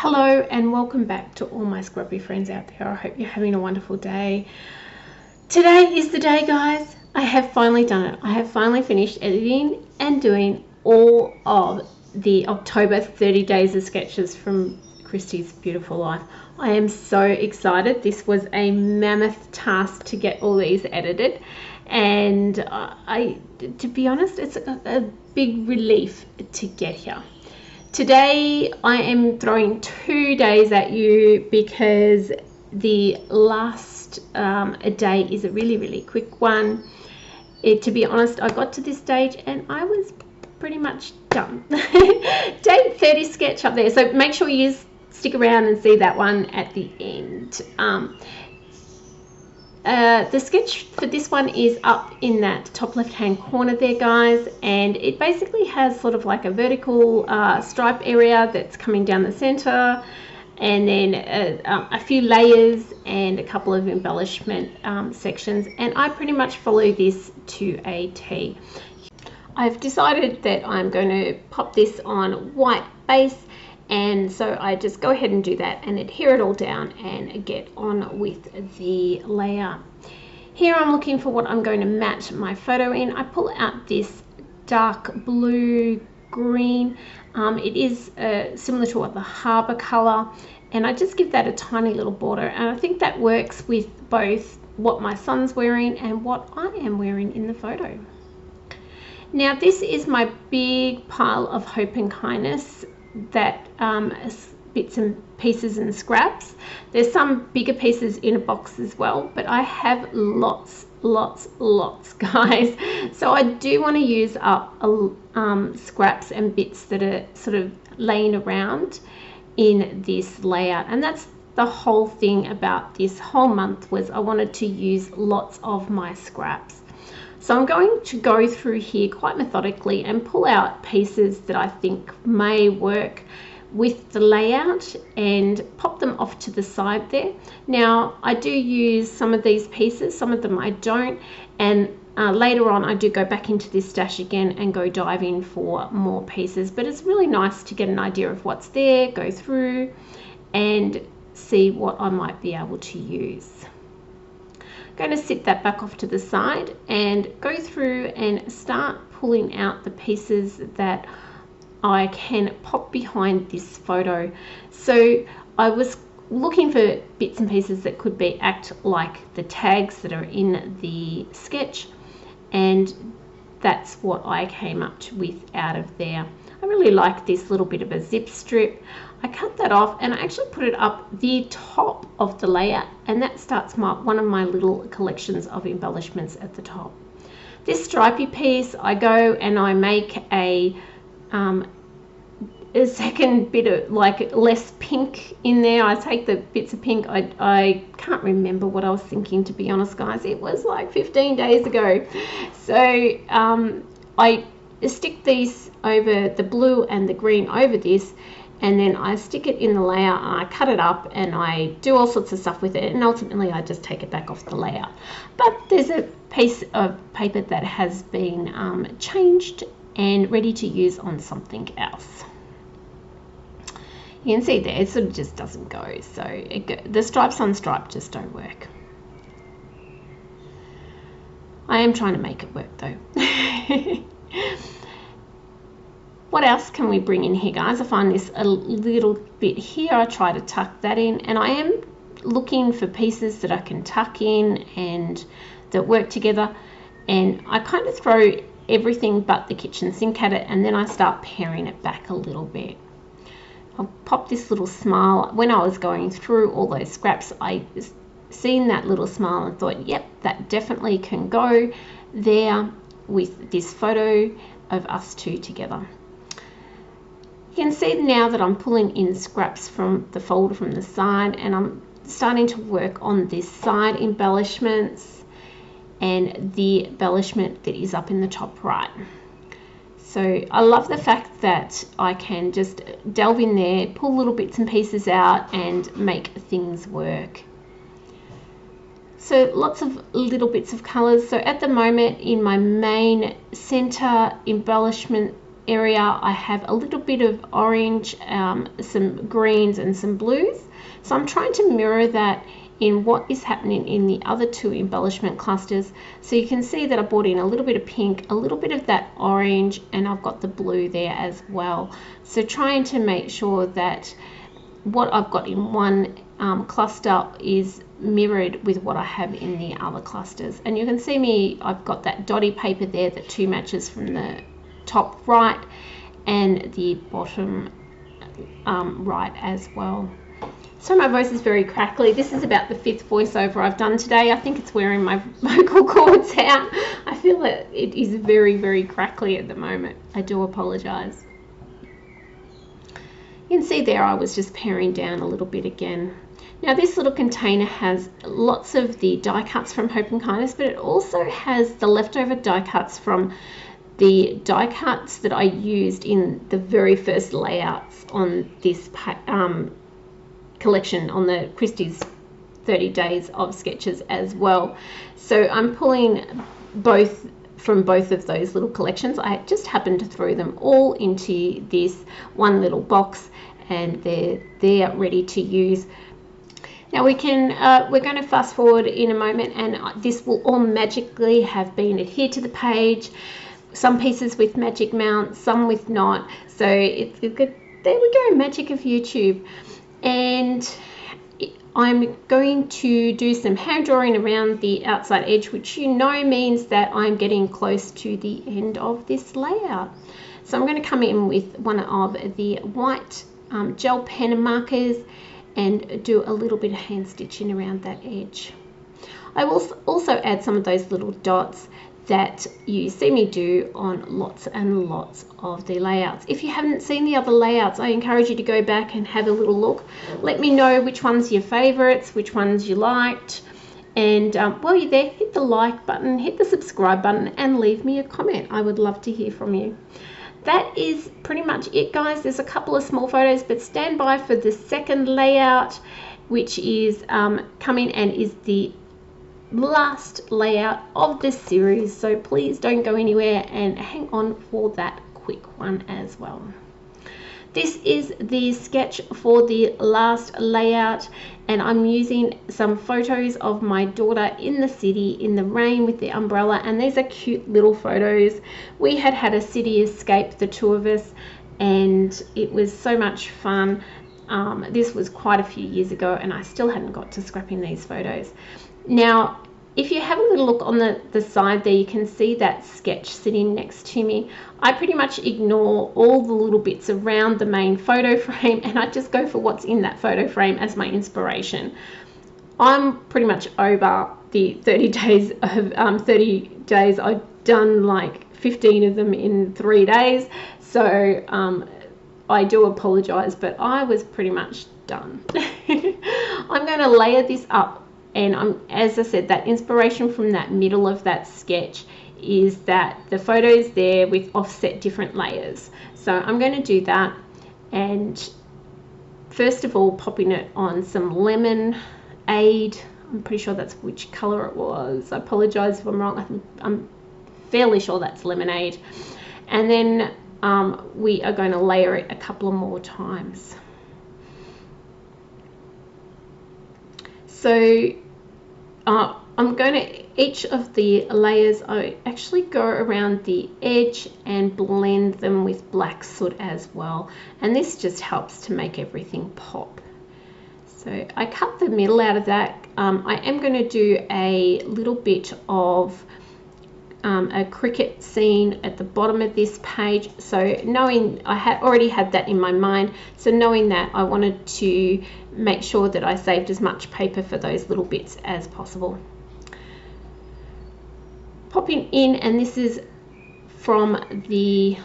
Hello and welcome back to all my scrubby friends out there. I hope you're having a wonderful day. Today is the day, guys. I have finally done it. I have finally finished editing and doing all of the October 30 days of sketches from Christie's Beautiful Life. I am so excited. This was a mammoth task to get all these edited, and to be honest, it's a big relief to get here. Today I am throwing 2 days at you because the last day is a really quick one. To be honest, I got to this stage and I was pretty much done. Day 30 sketch up there, so make sure you stick around and see that one at the end. The sketch for this one is up in that top left hand corner there, guys, and it basically has sort of like a vertical stripe area that's coming down the center, and then a few layers and a couple of embellishment sections, and I pretty much follow this to a T. I've decided that I'm going to pop this on white base, and so I just go ahead and do that and adhere it all down and get on with the layer. Here I'm looking for what I'm going to match my photo in. I pull out this dark blue green. It is similar to what the harbour colour, and I just give that a tiny little border, and I think that works with both what my son's wearing and what I am wearing in the photo. Now this is my big pile of hope and kindness that bits and pieces and scraps. There's some bigger pieces in a box as well, but I have lots guys, so I do want to use up scraps and bits that are sort of laying around in this layout. And that's the whole thing about this whole month, was I wanted to use lots of my scraps. So I'm going to go through here quite methodically and pull out pieces that I think may work with the layout and pop them off to the side there. Now I do use some of these pieces, some of them I don't, and later on I do go back into this stash again and go diving for more pieces, but it's really nice to get an idea of what's there, go through and see what I might be able to use. Going to sit that back off to the side and go through and start pulling out the pieces that I can pop behind this photo. So I was looking for bits and pieces that could act like the tags that are in the sketch, and that's what I came up with out of there. I really like this little bit of a zip strip. I cut that off and I actually put it up the top of the layer, and that starts one of my little collections of embellishments at the top. This stripy piece, I go and I make a second bit of like less pink in there. I take the bits of pink. I can't remember what I was thinking, to be honest, guys. It was like 15 days ago. So I stick these over the blue and the green over this, and then I stick it in the layer and I cut it up and I do all sorts of stuff with it, and ultimately I just take it back off the layer. But there's a piece of paper that has been changed and ready to use on something else. You can see there, it sort of just doesn't go. So the stripes on stripe just don't work. I am trying to make it work though. What else can we bring in here, guys? I find this a little bit here. I try to tuck that in, and I am looking for pieces that I can tuck in and that work together, and I kind of throw everything but the kitchen sink at it, and then I start paring it back a little bit. I'll pop this little smile. When I was going through all those scraps, I seen that little smile and thought, yep, that definitely can go there with this photo of us two together. You can see now that I'm pulling in scraps from the folder from the side, and I'm starting to work on this side embellishments and the embellishment that is up in the top right. So I love the fact that I can just delve in there, pull little bits and pieces out and make things work. So lots of little bits of colors. So at the moment in my main center embellishment area I have a little bit of orange, some greens and some blues. So I'm trying to mirror that in what is happening in the other two embellishment clusters. So you can see that I brought in a little bit of pink, a little bit of that orange, and I've got the blue there as well. So trying to make sure that what I've got in one cluster is mirrored with what I have in the other clusters. And you can see me, I've got that dotty paper there that 2 matches from the top right and the bottom right as well. So my voice is very crackly. This is about the 5th voiceover I've done today. I think it's wearing my vocal cords out. I feel that it is very, very crackly at the moment. I do apologize. You can see there I was just paring down a little bit again. Now this little container has lots of the die cuts from Hope and Kindness, but it also has the leftover die cuts from the die cuts that I used in the very first layouts on this collection, on the Christie's 30 days of sketches as well. So I'm pulling both from both of those little collections. I just happened to throw them all into this one little box, and they're ready to use. Now we're going to fast forward in a moment, and this will all magically have been adhered to the page. Some pieces with magic mounts, some with not. So it's good. There we go, magic of YouTube. And I'm going to do some hand drawing around the outside edge, which you know means that I'm getting close to the end of this layout. So I'm going to come in with one of the white gel pen markers and do a little bit of hand stitching around that edge. I will also add some of those little dots that you see me do on lots and lots of the layouts. If you haven't seen the other layouts, I encourage you to go back and have a little look. Let me know which ones are your favorites, which ones you liked, and while you're there, hit the like button, hit the subscribe button, and leave me a comment. I would love to hear from you. That is pretty much it, guys. There's a couple of small photos, but stand by for the second layout, which is coming and is the last layout of this series. So please don't go anywhere and hang on for that quick one as well. This is the sketch for the last layout, and I'm using some photos of my daughter in the city in the rain with the umbrella, and these are cute little photos. We had a city escape, the two of us, and it was so much fun. This was quite a few years ago, and I still hadn't got to scrapping these photos. Now, if you have a little look on the side there, you can see that sketch sitting next to me. I pretty much ignore all the little bits around the main photo frame, and I just go for what's in that photo frame as my inspiration. I'm pretty much over the 30 days of 30 days. I've done like 15 of them in 3 days, so I do apologize, but I was pretty much done. I'm going to layer this up. And as I said, that inspiration from that middle of that sketch is that the photos there with offset different layers. So I'm going to do that, and first of all popping it on some lemonade. I'm pretty sure that's which color it was. I apologize if I'm wrong. I'm fairly sure that's lemonade. And then we are going to layer it a couple of more times. So I'm going to, each of the layers, I actually go around the edge and blend them with black soot as well. And this just helps to make everything pop. So I cut the middle out of that. I am going to do a little bit of a cricket scene at the bottom of this page. So knowing I had already had that in my mind, so knowing that, I wanted to make sure that I saved as much paper for those little bits as possible. Popping in, and this is from the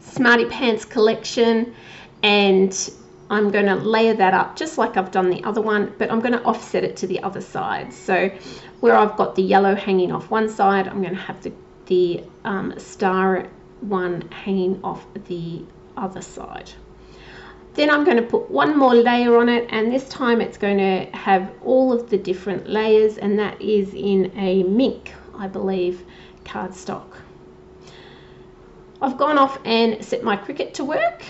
Smarty Pants collection, and I'm going to layer that up just like I've done the other one, but I'm going to offset it to the other side. So where I've got the yellow hanging off one side, I'm going to have the star one hanging off the other side. Then I'm going to put one more layer on it, and this time it's going to have all of the different layers, and that is in a mink, I believe, cardstock. I've gone off and set my Cricut to work,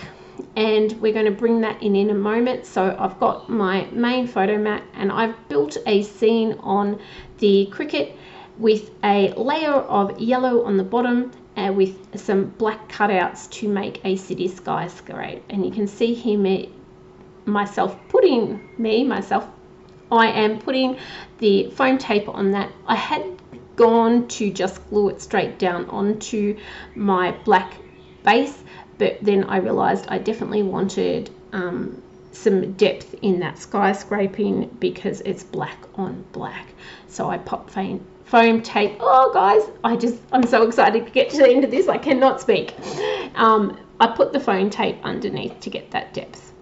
and we're going to bring that in a moment. So I've got my main photo mat, and I've built a scene on the Cricut with a layer of yellow on the bottom and with some black cutouts to make a city skyscape. And you can see here I am putting the foam tape on that. I had gone to just glue it straight down onto my black base, but then I realized I definitely wanted some depth in that skyscraping because it's black on black. So I popped foam tape. Oh guys, I'm so excited to get to the end of this, I cannot speak. I put the foam tape underneath to get that depth.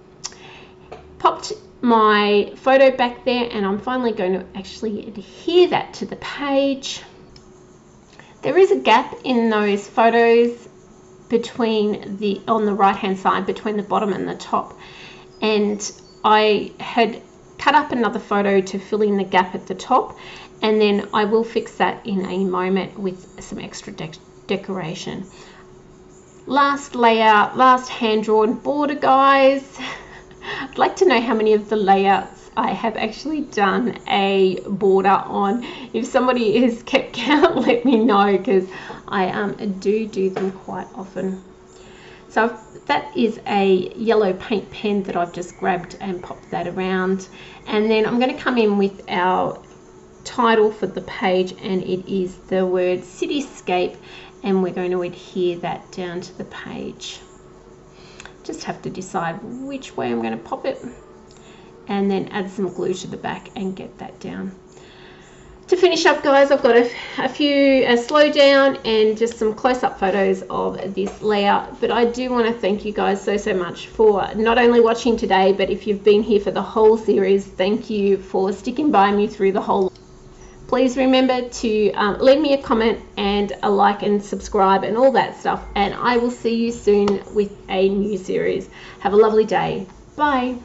Popped my photo back there, and I'm finally going to actually adhere that to the page. There is a gap in those photos on the right hand side between the bottom and the top, and I had cut up another photo to fill in the gap at the top, and then I will fix that in a moment with some extra decoration. Last layout, last hand-drawn border, guys. I'd like to know how many of the layouts I have actually done a border on. If somebody has kept count, let me know, because I do them quite often. So that is a yellow paint pen that I've just grabbed and popped that around. And then I'm going to come in with our title for the page, and it is the word cityscape, and we're going to adhere that down to the page. Just have to decide which way I'm going to pop it, and then add some glue to the back and get that down. To finish up, guys, I've got a few slow down and just some close-up photos of this layout. But I do want to thank you guys so much for not only watching today, but if you've been here for the whole series, thank you for sticking by me through the whole. Please remember to leave me a comment and a like and subscribe and all that stuff, and I will see you soon with a new series. Have a lovely day. Bye.